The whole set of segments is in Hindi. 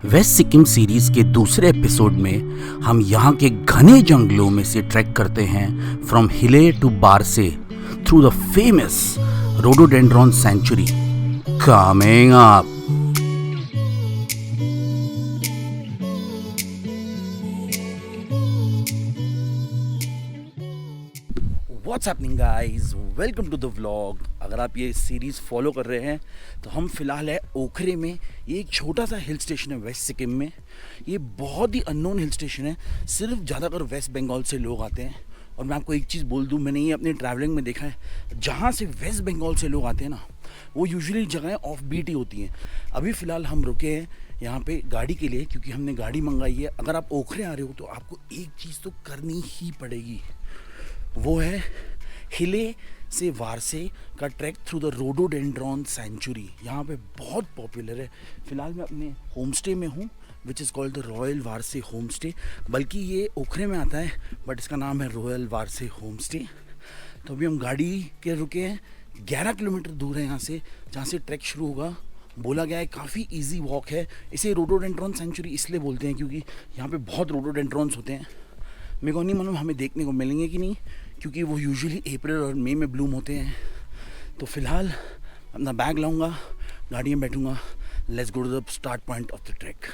वेस्ट सिक्किम सीरीज के दूसरे एपिसोड में हम यहाँ के घने जंगलों में से ट्रैक करते हैं from Hilley to Barsey through the famous rhododendron sanctuary coming up. What's happening guys, welcome to the vlog. अगर आप ये सीरीज़ फॉलो कर रहे हैं तो हम फ़िलहाल है ओखरे में। ये एक छोटा सा हिल स्टेशन है वेस्ट सिक्किम में। ये बहुत ही अननोन हिल स्टेशन है, सिर्फ ज़्यादातर वेस्ट बंगाल से लोग आते हैं। और मैं आपको एक चीज़ बोल दूँ, मैंने ये अपनी ट्रैवलिंग में देखा है, जहाँ से वेस्ट बंगाल से लोग आते हैं ना, वो यूजुअली जगहें ऑफ बीट ही होती हैं। अभी फ़िलहाल हम रुके हैं यहाँ पे गाड़ी के लिए, क्योंकि हमने गाड़ी मंगाई है। अगर आप ओखरे आ रहे हो तो आपको एक चीज़ तो करनी ही पड़ेगी, वो है हिले से वारसे का track through the rhododendron sanctuary. यहाँ पे बहुत पॉपुलर है। फ़िलहाल मैं अपने होम स्टे में हूँ, which is called the royal Varsey home stay. बल्कि ये ओखरे में आता है, बट इसका नाम है रॉयल वारसे होम स्टे। तो अभी हम गाड़ी के रुके हैं, 11 किलोमीटर दूर है यहाँ से, जहाँ से ट्रैक शुरू होगा। बोला गया है काफ़ी इजी वॉक है। इसे रोडोडेंड्रॉन सेंचुरी इसलिए बोलते हैं क्योंकि यहाँ पे बहुत रोडोडेंड्रॉन्स होते हैं। मेरे को नहीं मालूम हमें देखने को मिलेंगे कि नहीं, क्योंकि वो यूजुअली अप्रैल और मई में ब्लूम होते हैं। तो फ़िलहाल अपना बैग लाऊंगा, गाड़ी में बैठूंगा। Let's go to the start point of the track.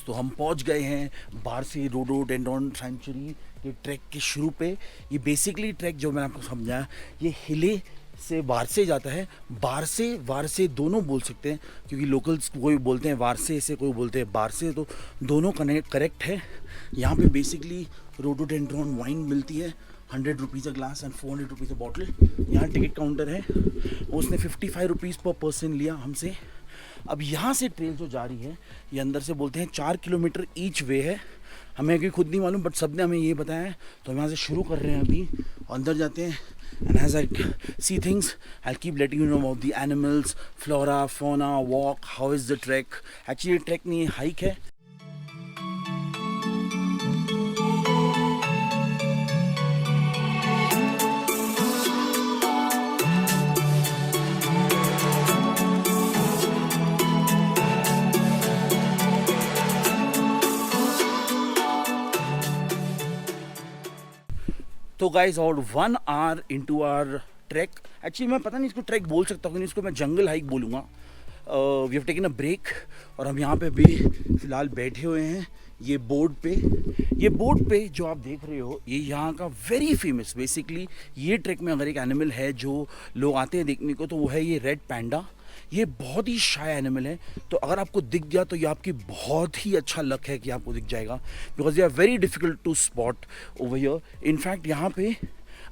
तो हम पहुंच गए हैं बारसे रोडोडेंड्रॉन सेंचुरी के ट्रैक के शुरू पे। ये बेसिकली ट्रैक जो मैंने आपको समझाया, ये हिले से वारसे जाता है। बारसे वारसे दोनों बोल सकते हैं, क्योंकि लोकल्स कोई बोलते हैं वारसे से, कोई बोलते हैं बारसे, तो दोनों करेक्ट है। यहाँ पे बेसिकली रोडोडेंड्रॉन वाइन मिलती है, 100 rupees a glass and 400 rupees a bottle. यहाँ टिकट काउंटर है, उसने 55 रुपीज़ पर पर्सन लिया हमसे। अब यहाँ से ट्रेल जो जा रही है, ये अंदर से बोलते हैं 4 किलोमीटर ईच वे है। हमें अभी खुद नहीं मालूम, बट सब ने हमें ये बताया है। तो हम यहाँ से शुरू कर रहे हैं, अभी अंदर जाते हैं। And as I see things, I keep letting you know about the animals, flora, fauna, walk, how is the track. Actually track नहीं, हाइक है। तो गाइज और 1 hour into hour track, actually मैं पता नहीं इसको ट्रैक बोल सकता हूँ, इसको मैं जंगल हाइक बोलूँगा। We have taken a break और हम यहाँ पे भी फ़िलहाल बैठे हुए हैं ये बोर्ड पे। ये बोर्ड पे जो आप देख रहे हो, ये यहाँ का वेरी फेमस, बेसिकली ये ट्रैक में अगर एक एनिमल है जो लोग आते हैं देखने को, तो वो है ये रेड पैंडा। ये बहुत ही शाय एनिमल है, तो अगर आपको दिख गया तो ये आपकी बहुत ही अच्छा लक है कि आपको दिख जाएगा, because they are very difficult to spot over here. In fact यहाँ पे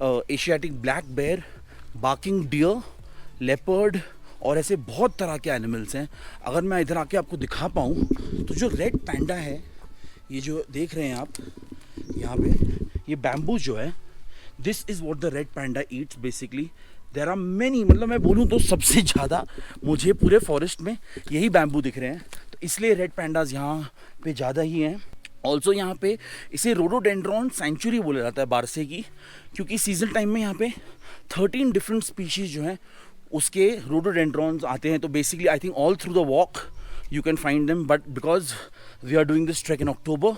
Asiatic black bear, barking deer, leopard और ऐसे बहुत तरह के एनिमल्स हैं। अगर मैं इधर आके आपको दिखा पाऊँ तो जो रेड पैंडा है, ये जो देख रहे हैं आप यहाँ पे, ये बैम्बू जो है, this is what the red panda eats basically. There are many, मतलब मैं बोलूँ तो सबसे ज़्यादा मुझे पूरे फॉरेस्ट में यही बैम्बू दिख रहे हैं, तो इसलिए रेड पैंडाज यहाँ पे ज़्यादा ही हैं। ऑल्सो यहाँ पे इसे रोडोडेंड्रॉन सेंचुरी बोला जाता है बारसे की, क्योंकि सीजन टाइम में यहाँ पे 13 डिफरेंट स्पीशीज़ जो हैं उसके रोडोडेंड्रॉन्स आते हैं। तो basically I think all through the walk you can find them, but because we are doing this track in October,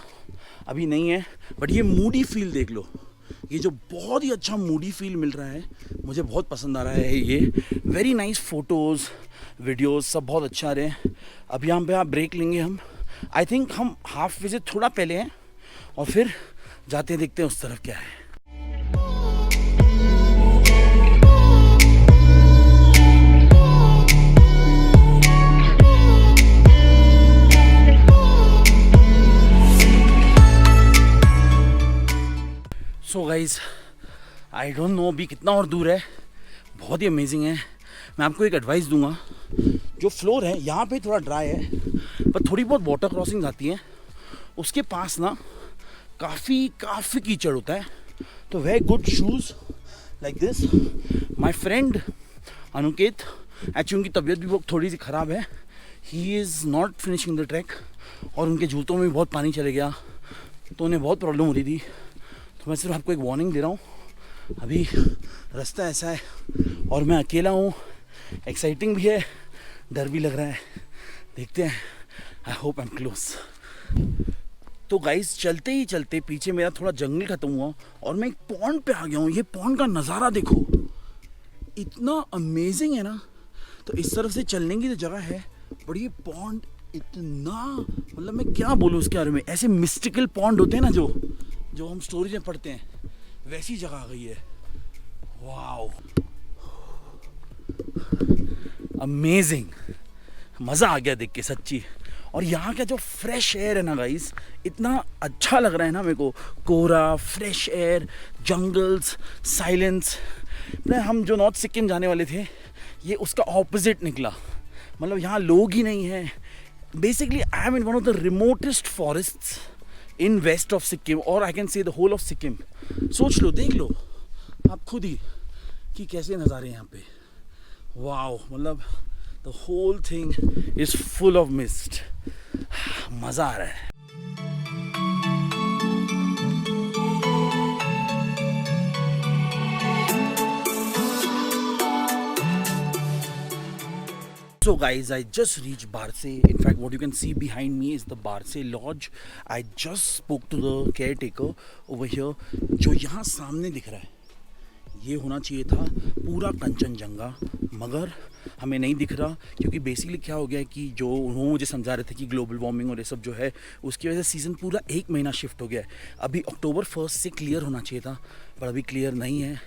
अभी नहीं है। बट ये मूडी फील देख लो, ये जो बहुत ही अच्छा मूडी फील मिल रहा है, मुझे बहुत पसंद आ रहा है। ये वेरी नाइस फोटोज़, वीडियोज़ सब बहुत अच्छा आ रहे हैं। अब यहाँ पे आप ब्रेक लेंगे हम, आई थिंक हम हाफ वे से थोड़ा पहले हैं, और फिर जाते देखते हैं उस तरफ क्या है। So guys, I don't know अभी कितना और दूर है, बहुत ही अमेजिंग है। मैं आपको एक एडवाइस दूंगा, जो फ्लोर है यहाँ पे थोड़ा ड्राई है, पर थोड़ी बहुत वाटर क्रॉसिंग आती है, उसके पास ना काफ़ी कीचड़ होता है। तो wear good shoes like this. My friend Anuket, actually उनकी तबीयत भी बहुत थोड़ी सी ख़राब है, he is not finishing the track, और उनके जूतों में भी बहुत पानी चले गया, तो उन्हें बहुत प्रॉब्लम हो रही थी। तो मैं सिर्फ आपको एक वार्निंग दे रहा हूँ, अभी रास्ता ऐसा है और मैं अकेला हूँ, एक्साइटिंग भी है, डर भी लग रहा है, देखते हैं। I hope I am close. तो गाइस चलते ही चलते पीछे मेरा थोड़ा जंगल खत्म हुआ और मैं एक पॉन्ड पे आ गया हूँ। ये पॉन्ड का नज़ारा देखो, इतना अमेजिंग है ना। तो इस तरफ से चलने की तो जगह है, पर ये पॉन्ड इतना, मतलब मैं क्या बोलूँ उसके बारे में, ऐसे मिस्टिकल पॉन्ड होते हैं ना जो हम स्टोरीज में पढ़ते हैं, वैसी जगह आ गई है। वाओ, अमेजिंग, मज़ा आ गया देख के सच्ची। और यहाँ का जो फ्रेश एयर है ना गाइस, इतना अच्छा लग रहा है ना मेरे को। कोहरा, फ्रेश एयर, जंगल्स, साइलेंस। हम जो नॉर्थ सिक्किम जाने वाले थे, ये उसका ऑपोजिट निकला। मतलब यहाँ लोग ही नहीं हैं। Basically I am in one of the remotest forests in west of Sikkim, और I can say the whole of Sikkim. सोच लो, देख लो आप खुद ही कि कैसे नज़ारे हैं यहाँ पे। वाओ, मतलब the whole thing is full of mist. मज़ा आ रहा है। So guys, I just reached Barse. In fact, what you can see behind me is the Barse Lodge. I just spoke to the caretaker over here. जो यहाँ सामने दिख रहा है, ये होना चाहिए था पूरा कंचनजंगा, मगर हमें नहीं दिख रहा, क्योंकि बेसिकली क्या हो गया है कि जो उन्होंने मुझे समझा रहे थे कि ग्लोबल वार्मिंग और ये सब जो है, उसकी वजह से सीज़न पूरा 1 महीना शिफ्ट हो गया है। अभी अक्टूबर 1 से क्लियर होना चाहिए था, पर अभी क्लियर नहीं है।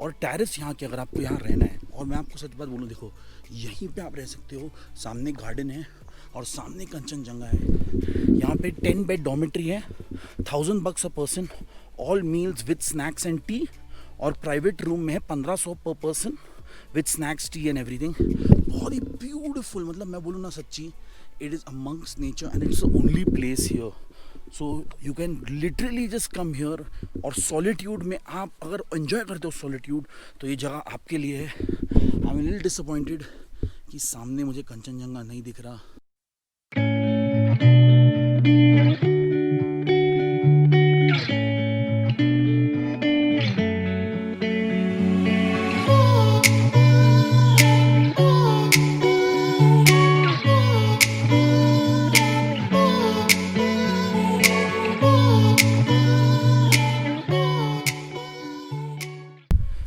और टेरेस यहाँ के, अगर आपको यहाँ रहना है, और मैं आपको सच बात बोलूँ, देखो यहीं पे आप रह सकते हो, सामने गार्डन है और सामने कंचनजंगा है। यहाँ पे 10 बेड डॉर्मेट्री है, $1000 a person, all meals with snacks and T, और प्राइवेट रूम में है 1500 पर person with snacks, T and everything. बहुत ही ब्यूटीफुल, मतलब मैं बोलूँ ना सच्ची, it is amongst nature and it's the only place here. So you can literally just come here. और सॉलिट्यूड में आप अगर एंजॉय करते हो सॉलिट्यूड, तो ये जगह आपके लिए है। आई एम लिटिल डिसअपॉइंटेड कि सामने मुझे कंचनजंगा नहीं दिख रहा।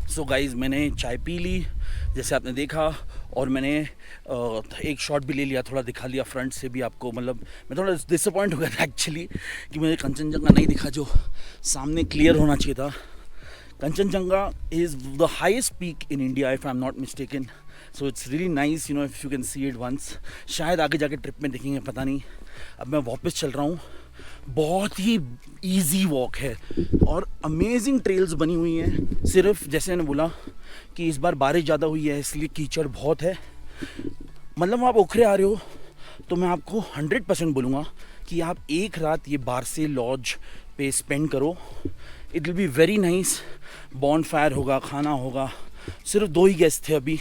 सो गाइज़, मैंने चाय पी ली जैसे आपने देखा, और मैंने एक शॉट भी ले लिया, थोड़ा दिखा लिया फ्रंट से भी आपको। मतलब मैं थोड़ा डिसअपॉइंट हो गया था एक्चुअली कि मुझे कंचनजंगा नहीं दिखा, जो सामने क्लियर होना चाहिए था। Kanchenjunga is the highest peak in India if I am not mistaken. So it's really nice, you know, if you can see it once. शायद आगे जाके ट्रिप में देखेंगे, पता नहीं। अब मैं वापस चल रहा हूँ। बहुत ही इजी वॉक है और अमेजिंग ट्रेल्स बनी हुई हैं। सिर्फ जैसे मैंने बोला कि इस बार बारिश ज़्यादा हुई है, इसलिए कीचड़ बहुत है। मतलब आप ओखरे आ रहे हो तो मैं आपको 100% बोलूँगा कि आप एक रात ये बारसे लॉज पे स्पेंड करो। It will be very nice. Bonfire होगा, खाना होगा। सिर्फ 2 ही गेस्ट थे अभी,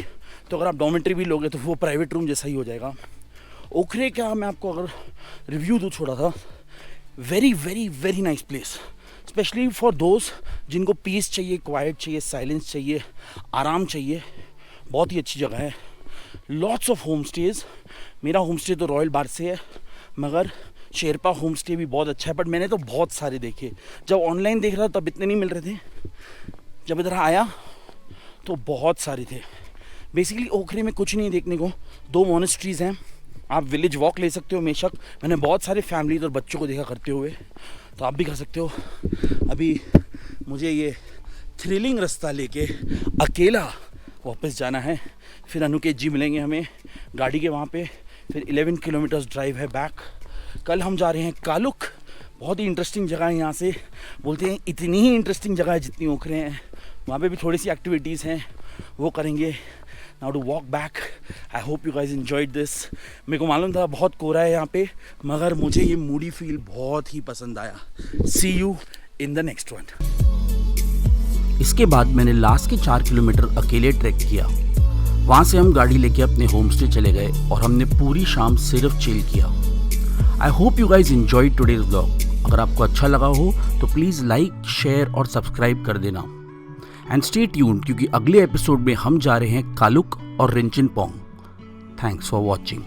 तो अगर आप डॉर्मेट्री भी लोगे तो वो प्राइवेट रूम जैसा ही हो जाएगा। ओखरे का मैं आपको अगर रिव्यू दूँ छोड़ा था, very very very nice place, specially for those जिनको पीस चाहिए, क्वाइट चाहिए, साइलेंस चाहिए, आराम चाहिए। बहुत ही अच्छी जगह है। Lots of home stage. मेरा होम स्टे तो रॉयल बारसे है, मगर शेरपा होम स्टे भी बहुत अच्छा है। बट मैंने तो बहुत सारे देखे। जब ऑनलाइन देख रहा था तब इतने नहीं मिल रहे थे, जब इधर आया तो बहुत सारे थे। बेसिकली ओखरे में कुछ नहीं देखने को, 2 मोनेस्ट्रीज़ हैं। आप विलेज वॉक ले सकते हो बेशक। मैंने बहुत सारे फैमिलीज और बच्चों को देखा करते हुए, तो आप भी कर सकते हो। अभी मुझे ये थ्रिलिंग रास्ता लेके अकेला वापस जाना है। फिर अनुकेत जी मिलेंगे हमें गाड़ी के वहाँ पे। फिर 11 किलोमीटर्स ड्राइव है बैक। कल हम जा रहे हैं कालुक। बहुत ही इंटरेस्टिंग जगह है। यहाँ से बोलते हैं इतनी ही इंटरेस्टिंग जगह है जितनी ओखरे हैं। वहाँ पे भी थोड़ी सी एक्टिविटीज़ हैं, वो करेंगे। Now to walk back, I hope you guys enjoyed this. मेरे को मालूम था बहुत कोहरा है यहाँ पे, मगर मुझे ये मूडी फील बहुत ही पसंद आया। See you in the next one. इसके बाद मैंने लास्ट के 4 किलोमीटर अकेले ट्रैक किया। वहाँ से हम गाड़ी लेके अपने होम स्टे चले गए और हमने पूरी शाम सिर्फ चिल किया। I hope you guys enjoyed today's blog. अगर आपको अच्छा लगा हो तो प्लीज़ लाइक, शेयर और सब्सक्राइब कर देना। एंड स्टे ट्यून्ड क्योंकि अगले एपिसोड में हम जा रहे हैं कालुक और Rinchenpong. Thanks for watching.